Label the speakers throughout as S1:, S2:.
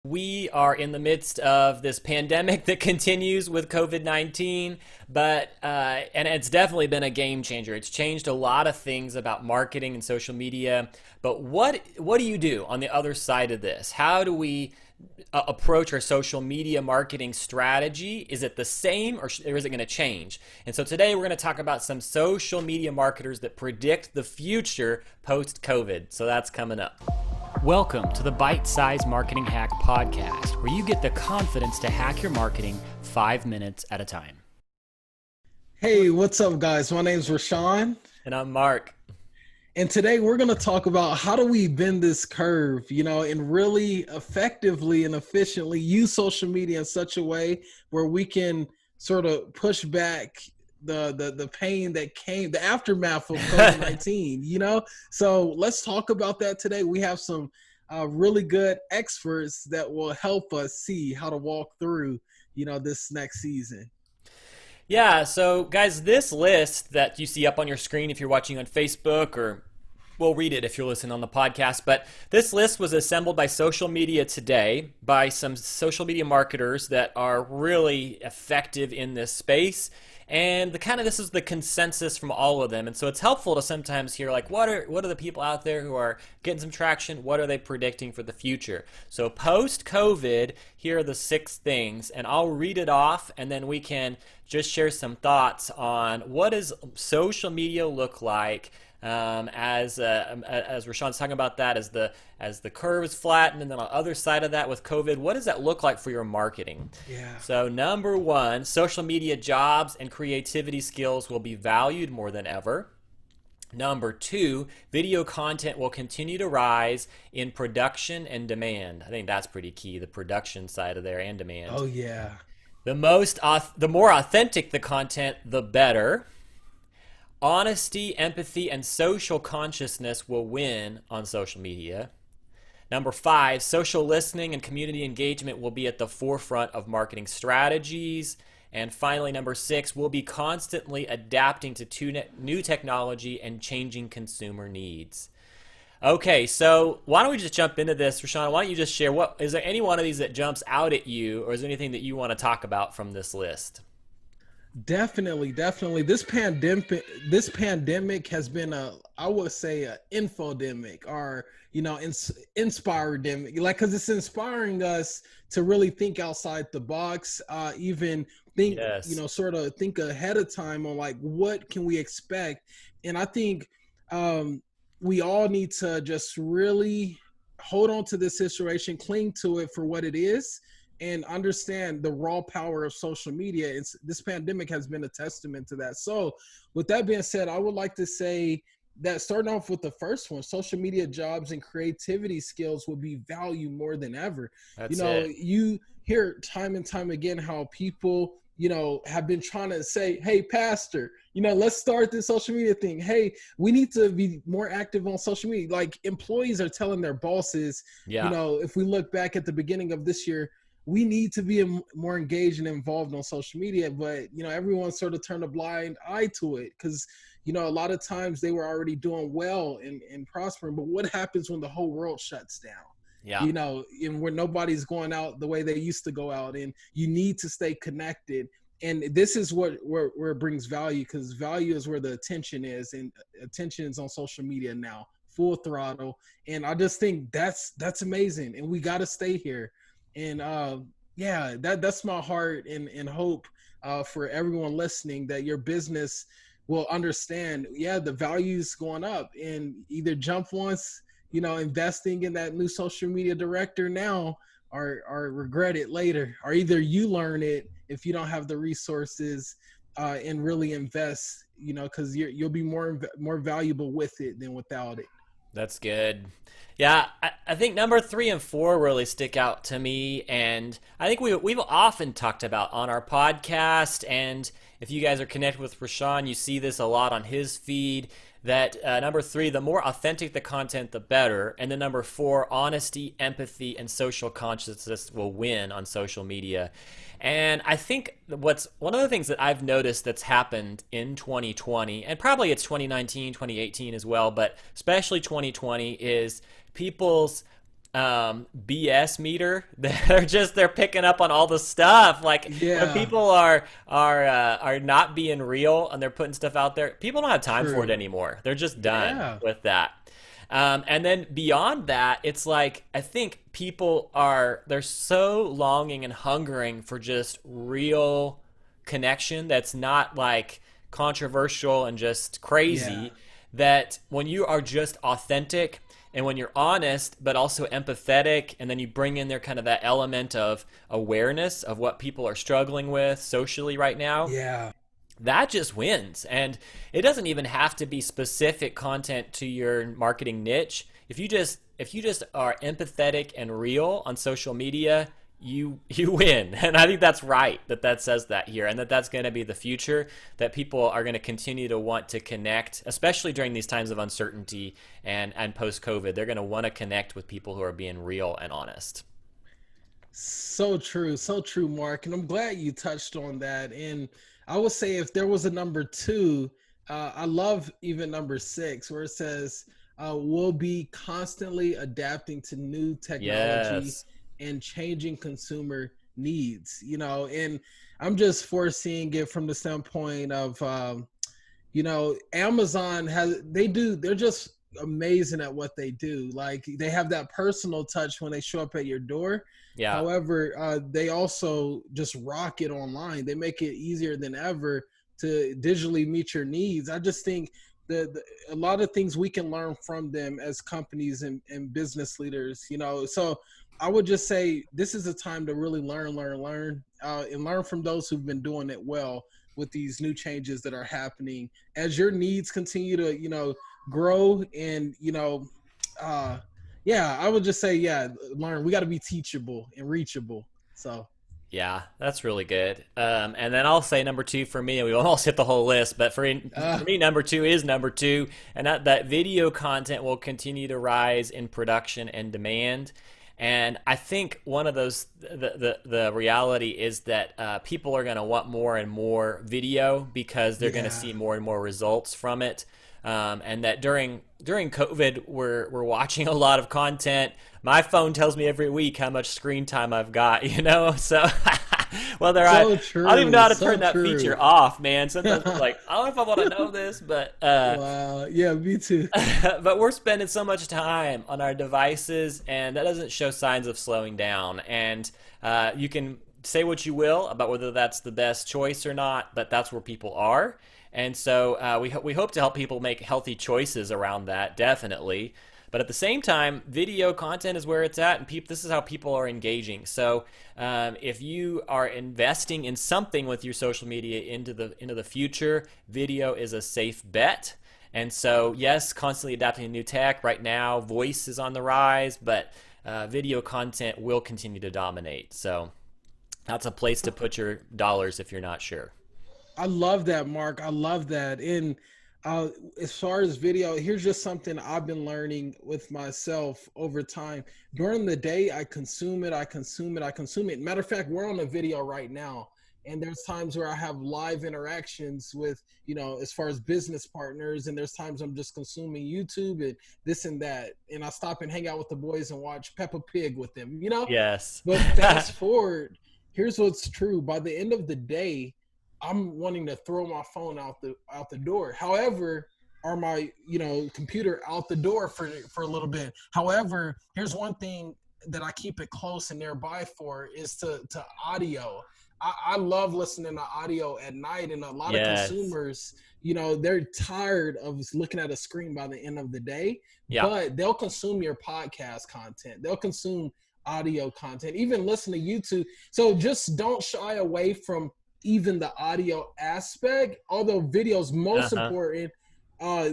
S1: We are in the midst of this pandemic that continues with COVID-19, and it's definitely been a game changer. It's changed a lot of things about marketing and social media. But what do you do on the other side of this? How do we approach our social media marketing strategy? Is it the same or is it going to change? And so today we're going to talk about some social media marketers that predict the future post COVID. So that's coming up. Welcome to the Bite Size Marketing Hack Podcast, where you get the confidence to hack your marketing 5 minutes at a time.
S2: Hey, what's up, guys? My name's Rashawn.
S1: And I'm Mark.
S2: And today we're going to talk about how do we bend this curve, and really effectively and efficiently use social media in such a way where we can sort of push back the pain that came, the aftermath of COVID-19, So let's talk about that today. We have some really good experts that will help us see how to walk through, this next season.
S1: Yeah, so guys, this list that you see up on your screen if you're watching on Facebook, or we'll read it if you're listening on the podcast, but this list was assembled by Social Media Today by some social media marketers that are really effective in this space. And this is the consensus from all of them. And so it's helpful to sometimes hear, like, what are the people out there who are getting some traction? What are they predicting for the future? So post-COVID, here are the 6 things, and I'll read it off, and then we can just share some thoughts on what does social media look like as Rashawn's talking about that, as the curve is flattened, and then on the other side of that with COVID, what does that look like for your marketing?
S2: Yeah.
S1: So number 1, social media jobs and creativity skills will be valued more than ever. Number 2, video content will continue to rise in production and demand. I think that's pretty key, the production side of there and demand.
S2: Oh yeah.
S1: The more authentic the content, the better. Honesty, empathy, and social consciousness will win on social media. Number 5, social listening and community engagement will be at the forefront of marketing strategies. And finally, number 6, we'll be constantly adapting to new technology and changing consumer needs. Okay, so why don't we just jump into this? Rashawn, why don't you just share, is there any one of these that jumps out at you, or is there anything that you want to talk about from this list?
S2: Definitely. This pandemic has been I would say, a infodemic, or inspiredemic, like, because it's inspiring us to really think outside the box, even think,
S1: Yes.
S2: sort of think ahead of time on, like, what can we expect. And I think we all need to just really hold on to this situation, cling to it for what it is, and understand the raw power of social media. This pandemic has been a testament to that. So with that being said, I would like to say that, starting off with the first one, social media jobs and creativity skills will be valued more than ever.
S1: That's it.
S2: You hear time and time again how people, have been trying to say, hey, pastor, let's start this social media thing. Hey, we need to be more active on social media. Like, employees are telling their bosses,
S1: Yeah.
S2: if we look back at the beginning of this year, we need to be more engaged and involved on social media. But, everyone sort of turned a blind eye to it because, a lot of times they were already doing well and prospering. But what happens when the whole world shuts down?
S1: Yeah.
S2: And where nobody's going out the way they used to go out, and you need to stay connected. And this is where it brings value, because value is where the attention is, and attention is on social media now, full throttle. And I just think that's amazing, and we got to stay here. And that's my heart and hope for everyone listening, that your business will understand, the value's going up, and either jump once, investing in that new social media director now, or regret it later, or either you learn it if you don't have the resources and really invest, because you'll be more valuable with it than without it.
S1: That's good. Yeah, I think number 3 and 4 really stick out to me, and I think we've often talked about on our podcast, and if you guys are connected with Rashawn, you see this a lot on his feed, that number 3, the more authentic the content, the better, and then number 4, honesty, empathy, and social consciousness will win on social media. And I think one of the things that I've noticed that's happened in 2020, and probably it's 2019, 2018 as well, but especially 2020, is people's BS meter. They're picking up on all the stuff. Like when
S2: Yeah,
S1: people are not being real and they're putting stuff out there, people don't have time for it
S2: true.
S1: anymore. They're just done
S2: Yeah,
S1: with that. And then beyond that, it's like I think people they're so longing and hungering for just real connection that's not like controversial and just
S2: yeah,
S1: crazy, that when you are just authentic and when you're honest but also empathetic, and then you bring in there kind of that element of awareness of what people are struggling with socially right now,
S2: yeah.
S1: that just wins. And it doesn't even have to be specific content to your marketing niche. If you just are empathetic and real on social media, you win. And I think that's right that says that here, and that's going to be the future, that people are going to continue to want to connect, especially during these times of uncertainty and post COVID. They're going to want to connect with people who are being real and honest.
S2: So true, Mark. And I'm glad you touched on that. And I would say if there was a number two, I love even number six, where it says, we'll be constantly adapting to new technology
S1: Yes.
S2: and changing consumer needs, and I'm just foreseeing it from the standpoint of, Amazon they're just amazing at what they do. Like they have that personal touch when they show up at your door.
S1: Yeah.
S2: However, they also just rock it online. They make it easier than ever to digitally meet your needs. I just think a lot of things we can learn from them as companies and business leaders, So I would just say this is a time to really learn, and learn from those who've been doing it well with these new changes that are happening as your needs continue to, grow. And uh yeah, I would just say, yeah, learn. We got to be teachable and reachable. So
S1: Yeah, that's really good. And then I'll say number two for me, and we almost hit the whole list, but
S2: uh
S1: for me, number two is number two, and that video content will continue to rise in production and demand. And I think one of those, the reality is that people are going to want more and more video because they're going to
S2: yeah,
S1: see more and more results from it. And that during COVID, we're watching a lot of content. My phone tells me every week how much screen time I've got, So whether
S2: so
S1: I don't even know
S2: true,
S1: how to
S2: so
S1: turn that
S2: true.
S1: feature off, man. Sometimes I'm like, I don't know if I want to know this, but
S2: Wow, yeah, me too.
S1: but we're spending so much time on our devices, and that doesn't show signs of slowing down. And you can say what you will about whether that's the best choice or not, but that's where people are. And so we hope to help people make healthy choices around that, definitely. But at the same time, video content is where it's at, and this is how people are engaging. So if you are investing in something with your social media into the future, video is a safe bet. And so, yes, constantly adapting to new tech. Right now, voice is on the rise, but video content will continue to dominate. So that's a place to put your dollars if you're not sure.
S2: I love that, Mark. I love that. And uh, as far as video, here's just something I've been learning with myself over time. During the day, I consume it, I consume it, I consume it. Matter of fact, we're on a video right now. And there's times where I have live interactions with, as far as business partners. And there's times I'm just consuming YouTube and this and that. And I stop and hang out with the boys and watch Peppa Pig with them.
S1: Yes.
S2: But fast forward, here's what's true. By the end of the day, I'm wanting to throw my phone out the door. However, or my computer out the door for a little bit. However, here's one thing that I keep it close and nearby for is to audio. I love listening to audio at night, and a lot of
S1: Yes.
S2: consumers, they're tired of looking at a screen by the end of the day,
S1: Yeah.
S2: but they'll consume your podcast content. They'll consume audio content, even listen to YouTube. So just don't shy away from even the audio aspect, although video is most
S1: Uh-huh.
S2: important.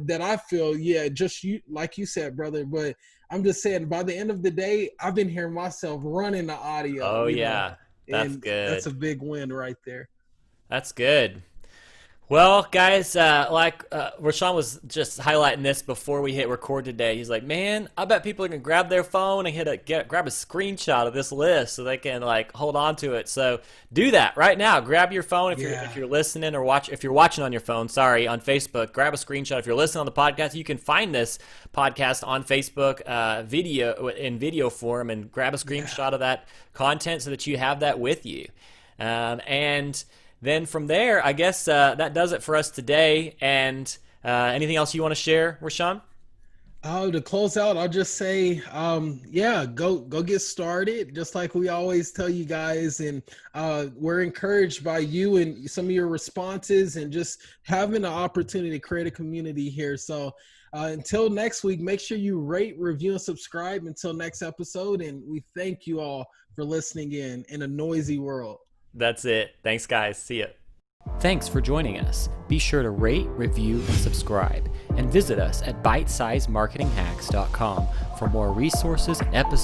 S2: That I feel, yeah, just you, like you said, brother. But I'm just saying, by the end of the day, I've been hearing myself running the audio,
S1: Oh yeah. That's
S2: and that's
S1: good.
S2: a big win right there.
S1: That's good. Well, guys, Rashawn was just highlighting this before we hit record today. He's like, "Man, I bet people are gonna grab their phone and grab a screenshot of this list so they can like hold on to it." So do that right now. Grab your phone if you're listening or if you're watching on your phone. Sorry, on Facebook, grab a screenshot. If you're listening on the podcast, you can find this podcast on Facebook, video form, and grab a screenshot of that content so that you have that with you, and. Then from there, I guess that does it for us today. And anything else you want to share, Rashawn?
S2: To close out, I'll just say, go get started. Just like we always tell you guys, and we're encouraged by you and some of your responses, and just having the opportunity to create a community here. So until next week, make sure you rate, review, and subscribe. Until next episode, and we thank you all for listening in a noisy world.
S1: That's it. Thanks, guys. See ya. Thanks for joining us. Be sure to rate, review, and subscribe. And visit us at bitesizemarketinghacks.com for more resources, episodes,